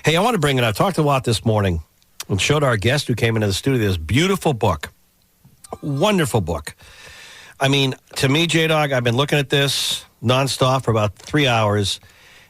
Hey, I want to bring it. I talked a lot this morning and showed our guest who came into the studio this beautiful book. Wonderful book. I mean, to me, J-Dog, I've been looking at this nonstop for about 3 hours,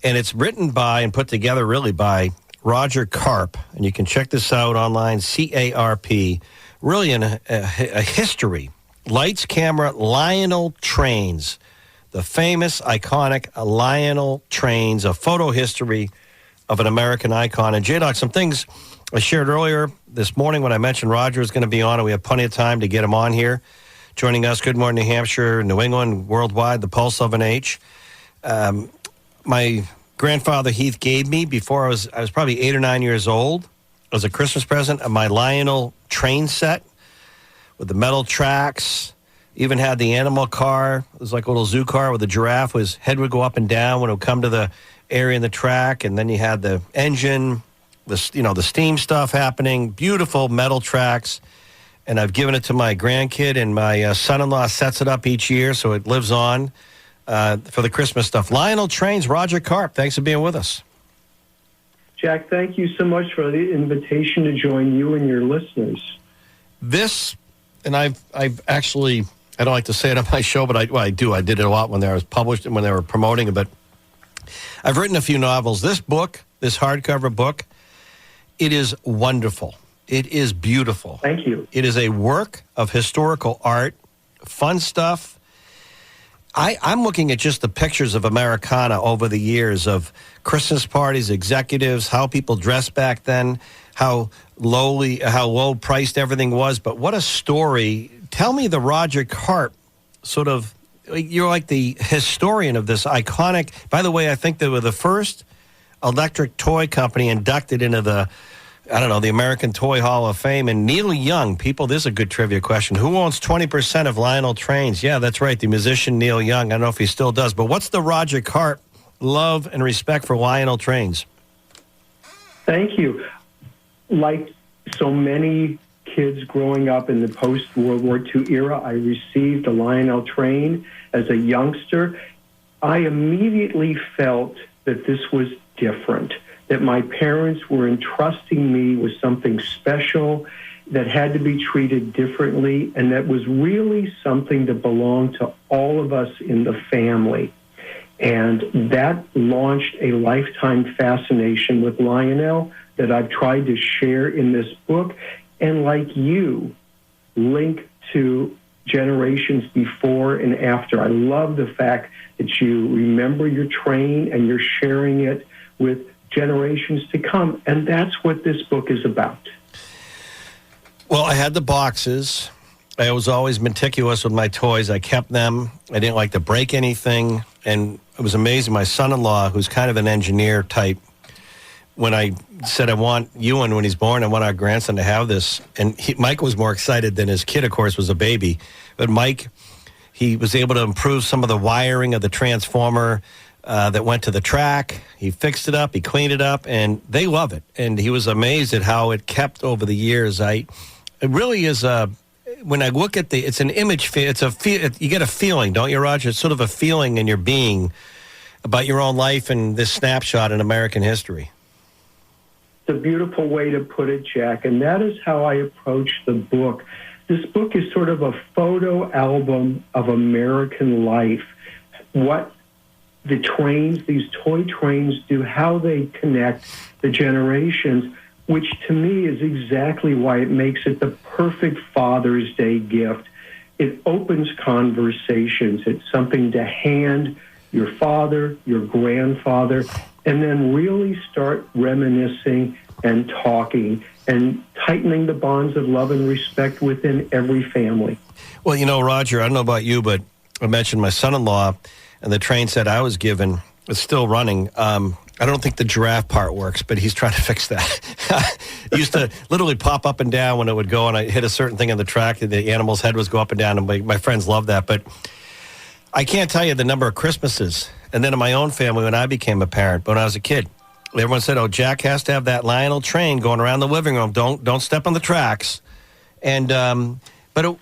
and it's written by and put together really by Roger Carp, and you can check this out online, C-A-R-P, really a history. Lights, camera, Lionel Trains, the famous, iconic Lionel Trains, a photo history of an American icon. And J-Dog, some things I shared earlier this morning when I mentioned Roger is going to be on, and we have plenty of time to get him on here. Joining us, Good Morning New Hampshire, New England, worldwide, the pulse of an age. My grandfather Heath gave me before I was probably 8 or 9 years old as a Christmas present of my Lionel train set with the metal tracks. Even had the animal car. It was like a little zoo car with a giraffe. His head would go up and down when it would come to the area in the track, and then you had the engine, the steam stuff happening. Beautiful metal tracks. And I've given it to my grandkid, and my son-in-law sets it up each year, so it lives on for the Christmas stuff. Lionel Trains, Roger Carp, thanks for being with us. Jack, thank you so much for the invitation to join you and your listeners. This, and I've actually, I don't like to say it on my show, but I do. I did it a lot when I was published and when they were promoting it, but I've written a few novels. This book, this hardcover book, it is wonderful. It is beautiful. Thank you. It is a work of historical art, fun stuff. I'm looking at just the pictures of Americana over the years of Christmas parties, executives, how people dressed back then, how low priced everything was. But what a story. Tell me the Roger Carp sort of, you're like the historian of this iconic, by the way, I think they were the first electric toy company inducted into the American Toy Hall of Fame. And Neil Young, people, this is a good trivia question. Who owns 20% of Lionel Trains? Yeah, that's right, the musician Neil Young. I don't know if he still does. But what's the Roger Carp love and respect for Lionel Trains? Thank you. Like so many kids growing up in the post-World War II era, I received a Lionel Train as a youngster. I immediately felt that this was different, that my parents were entrusting me with something special that had to be treated differently, and that was really something that belonged to all of us in the family. And that launched a lifetime fascination with Lionel that I've tried to share in this book, and like you, link to generations before and after. I love the fact that you remember your train and you're sharing it with generations to come, and that's what this book is about. Well, I had the boxes. I was always meticulous with my toys. I kept them. I didn't like to break anything, and it was amazing. My son-in-law, who's kind of an engineer type, when I said I want Ewan, when he's born, I want our grandson to have this, and Mike was more excited than his kid, of course, was a baby. But Mike, he was able to improve some of the wiring of the transformer that went to the track. He fixed it up, he cleaned it up, and they love it. And he was amazed at how it kept over the years. It really is when I look at it's an image, you get a feeling, don't you, Roger? It's sort of a feeling in your being about your own life and this snapshot in American history. It's a beautiful way to put it, Jack, and that is how I approach the book. This book is sort of a photo album of American life. What the trains, these toy trains, do, how they connect the generations, which to me is exactly why it makes it the perfect Father's Day gift. It opens conversations. It's something to hand your father, your grandfather, and then really start reminiscing and talking and tightening the bonds of love and respect within every family. Well, you know, Roger, I don't know about you, but I mentioned my son-in-law, and the train set I was given is still running. I don't think the giraffe part works, but he's trying to fix that. It used to literally pop up and down when it would go, and I hit a certain thing on the track, the animal's head was go up and down, and my friends love that. But I can't tell you the number of Christmases. And then in my own family, when I became a parent, when I was a kid, everyone said, oh, Jack has to have that Lionel train going around the living room. Don't step on the tracks. And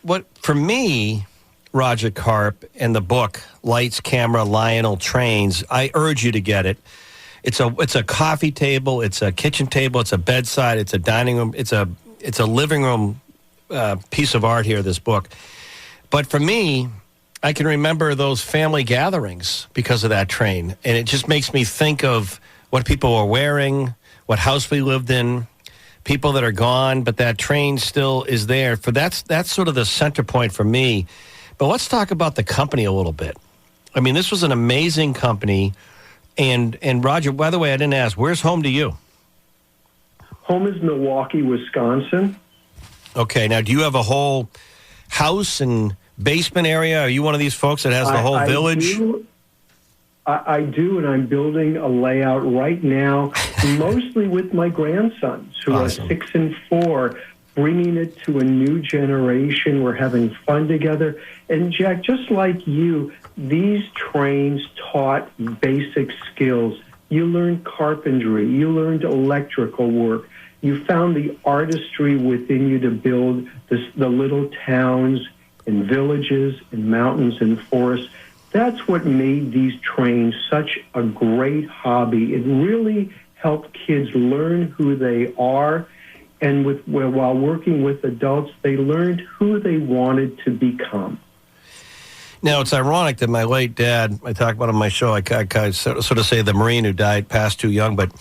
what for me, Roger Carp, and the book, Lights, Camera, Lionel Trains, I urge you to get it. It's a coffee table, it's a kitchen table, it's a bedside, it's a dining room, it's a living room piece of art here, this book. But for me, I can remember those family gatherings because of that train. And it just makes me think of what people were wearing, what house we lived in, people that are gone, but that train still is there. That's sort of the center point for me. But let's talk about the company a little bit. I mean, this was an amazing company. And Roger, by the way, I didn't ask, where's home to you? Home is Milwaukee, Wisconsin. Okay, now do you have a whole house and basement area? Are you one of these folks that has the whole village? I do, and I'm building a layout right now, mostly with my grandsons, who Awesome. are 6 and 4, bringing it to a new generation. We're having fun together. And, Jack, just like you, these trains taught basic skills. You learned carpentry. You learned electrical work. You found the artistry within you to build the little towns and villages and mountains and forests. That's what made these trains such a great hobby. It really helped kids learn who they are, and while working with adults, they learned who they wanted to become. Now, it's ironic that my late dad, I talk about on my show, I sort of say the Marine who died, passed too young, but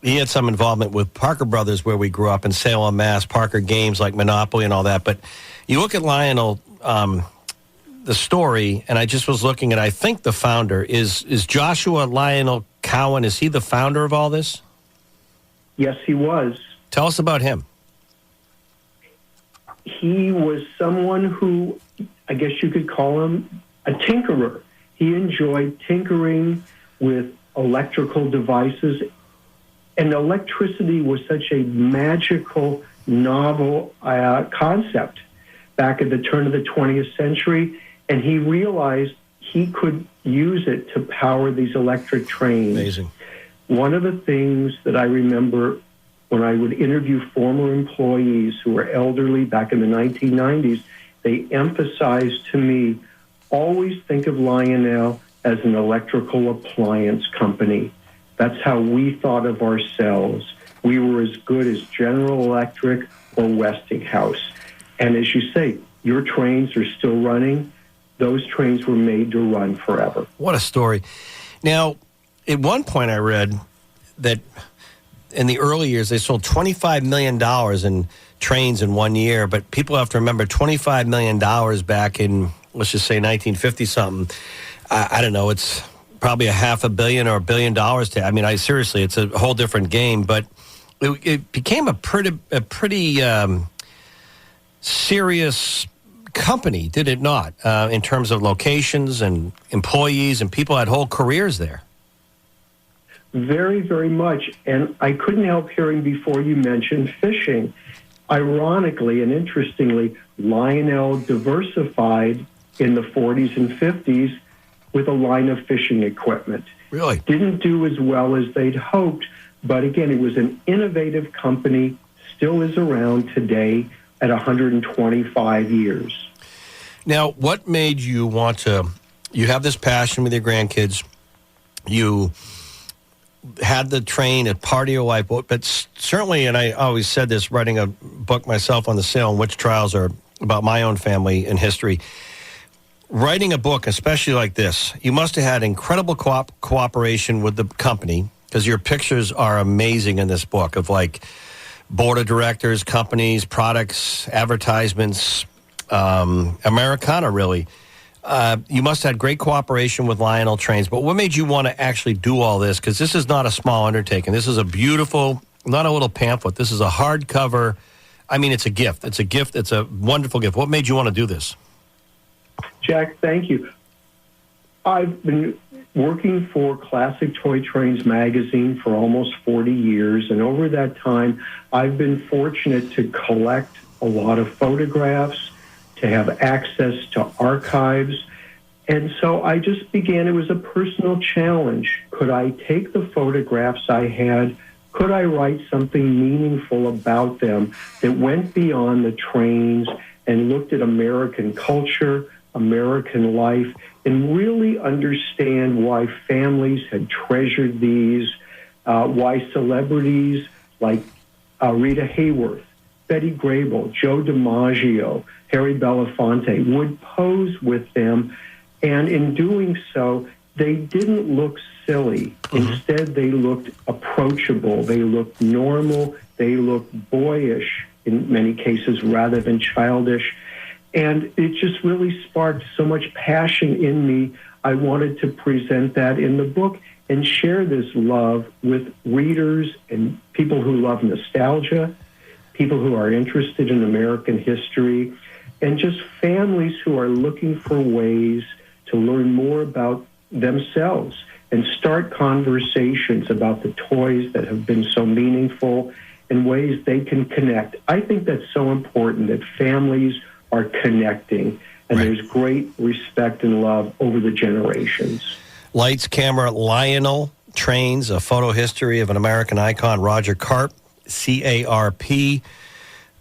he had some involvement with Parker Brothers where we grew up in Salem, Mass, Parker games like Monopoly and all that. But you look at Lionel, the story, and I just was looking at, I think the founder is Joshua Lionel Cowan. Is he the founder of all this? Yes, he was. Tell us about him. He was someone who, I guess you could call him a tinkerer. He enjoyed tinkering with electrical devices, and electricity was such a magical, novel concept back at the turn of the 20th century, and he realized he could use it to power these electric trains. Amazing. One of the things that I remember when I would interview former employees who were elderly back in the 1990s, they emphasized to me, always think of Lionel as an electrical appliance company. That's how we thought of ourselves. We were as good as General Electric or Westinghouse. And as you say, your trains are still running. Those trains were made to run forever. What a story. Now, at one point I read that in the early years they sold $25 million in trains in 1 year, but people have to remember $25 million back in, let's just say 1950-something. I don't know, it's probably $500 million or $1 billion. I mean, seriously, it's a whole different game, but it became a pretty serious company, did it not, in terms of locations and employees, and people had whole careers there? Very, very much. And I couldn't help hearing before you mentioned fishing. Ironically and interestingly, Lionel diversified in the 40s and 50s with a line of fishing equipment. Really? Didn't do as well as they'd hoped, but again, it was an innovative company, still is around today at 125 years. Now, what made you want to, you have this passion with your grandkids, you had the train at part of your life, but certainly, and I always said this, writing a book myself on the Salem witch trials or about my own family and history, writing a book, especially like this, you must have had incredible cooperation with the company, because your pictures are amazing in this book of like board of directors, companies, products, advertisements, Americana, really. You must have had great cooperation with Lionel Trains, but what made you want to actually do all this? Because this is not a small undertaking. This is a beautiful, not a little pamphlet. This is a hardcover. I mean, it's a gift. It's a gift. It's a wonderful gift. What made you want to do this? Jack, thank you. I've been working for Classic Toy Trains magazine for almost 40 years, and over that time, I've been fortunate to collect a lot of photographs, to have access to archives, and so I just began, it was a personal challenge. Could I take the photographs I had, could I write something meaningful about them that went beyond the trains and looked at American culture, American life, and really understand why families had treasured these, why celebrities like Rita Hayworth, Betty Grable, Joe DiMaggio, Harry Belafonte would pose with them, and in doing so, they didn't look silly. Instead, they looked approachable. They looked normal. They looked boyish in many cases rather than childish. And it just really sparked so much passion in me. I wanted to present that in the book and share this love with readers and people who love nostalgia, people who are interested in American history, and just families who are looking for ways to learn more about themselves and start conversations about the toys that have been so meaningful and ways they can connect. I think that's so important that families are connecting, and there's great respect and love over the generations. Lights, Camera, Lionel Trains, A Photo History of an American Icon, Roger Carp, C-A-R-P,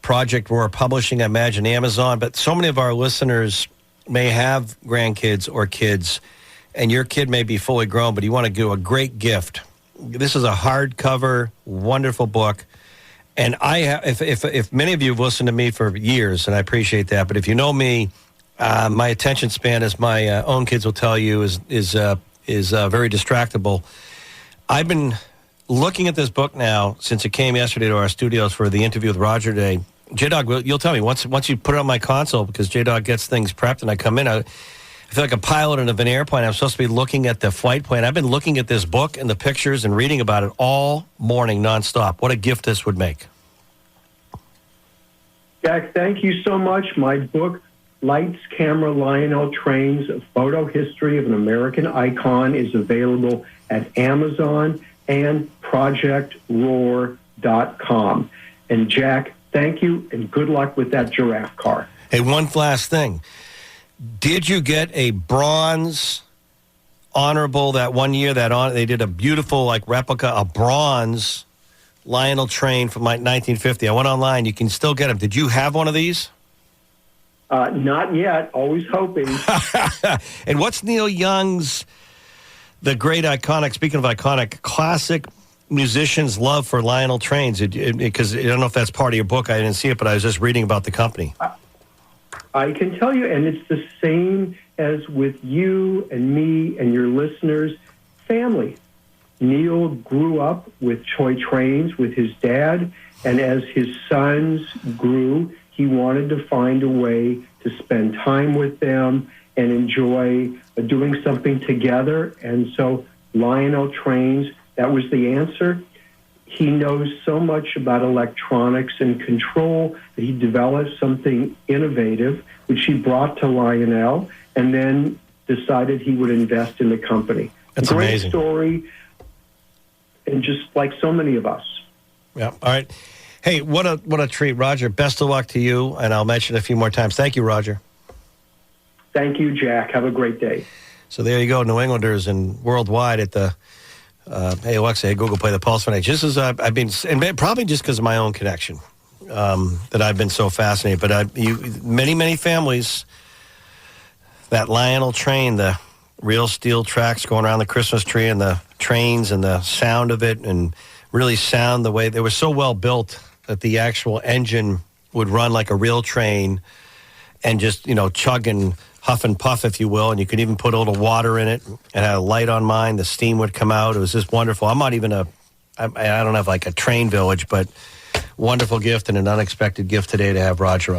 Project Roar Publishing, I imagine Amazon. But so many of our listeners may have grandkids or kids, and your kid may be fully grown, but you want to do a great gift. This is a hardcover, wonderful book. And if many of you have listened to me for years, and I appreciate that, but if you know me, my attention span, as my own kids will tell you, is very distractible. I've been looking at this book now since it came yesterday to our studios for the interview with Roger today. J-Dog, you'll tell me, once you put it on my console, because J-Dog gets things prepped and I come in, I feel like a pilot of an airplane. I'm supposed to be looking at the flight plan. I've been looking at this book and the pictures and reading about it all morning nonstop. What a gift this would make. Jack, thank you so much. My book, Lights, Camera, Lionel Trains, A Photo History of an American Icon, is available at Amazon and ProjectRoar.com. And Jack, thank you, and good luck with that giraffe car. Hey, one last thing. Did you get a bronze honorable that one year they did a beautiful replica, a bronze Lionel Train from 1950? I went online. You can still get them. Did you have one of these? Not yet. Always hoping. And what's Neil Young's, the great iconic, speaking of iconic, classic musician's love for Lionel Trains? Because I don't know if that's part of your book. I didn't see it, but I was just reading about the company. I can tell you, and it's the same as with you and me and your listeners, family. Neil grew up with toy trains with his dad, and as his sons grew, he wanted to find a way to spend time with them and enjoy doing something together. And so Lionel Trains, that was the answer. He knows so much about electronics and control that he developed something innovative, which he brought to Lionel, and then decided he would invest in the company. That's great amazing. Story, and just like so many of us. Yeah. All right. Hey, what a treat, Roger. Best of luck to you, and I'll mention it a few more times. Thank you, Roger. Thank you, Jack. Have a great day. So there you go, New Englanders and worldwide at the hey, Alexa, hey, Google, play the Pulse Fund. Just as I've been, and probably just because of my own connection, that I've been so fascinated. But many families, that Lionel Train, the real steel tracks going around the Christmas tree and the trains and the sound of it, and really sound the way they were so well built that the actual engine would run like a real train and just, chug and huff and puff, if you will, and you could even put a little water in it and had a light on mine. The steam would come out. It was just wonderful. I'm not even I don't have like a train village, but wonderful gift and an unexpected gift today to have Roger on.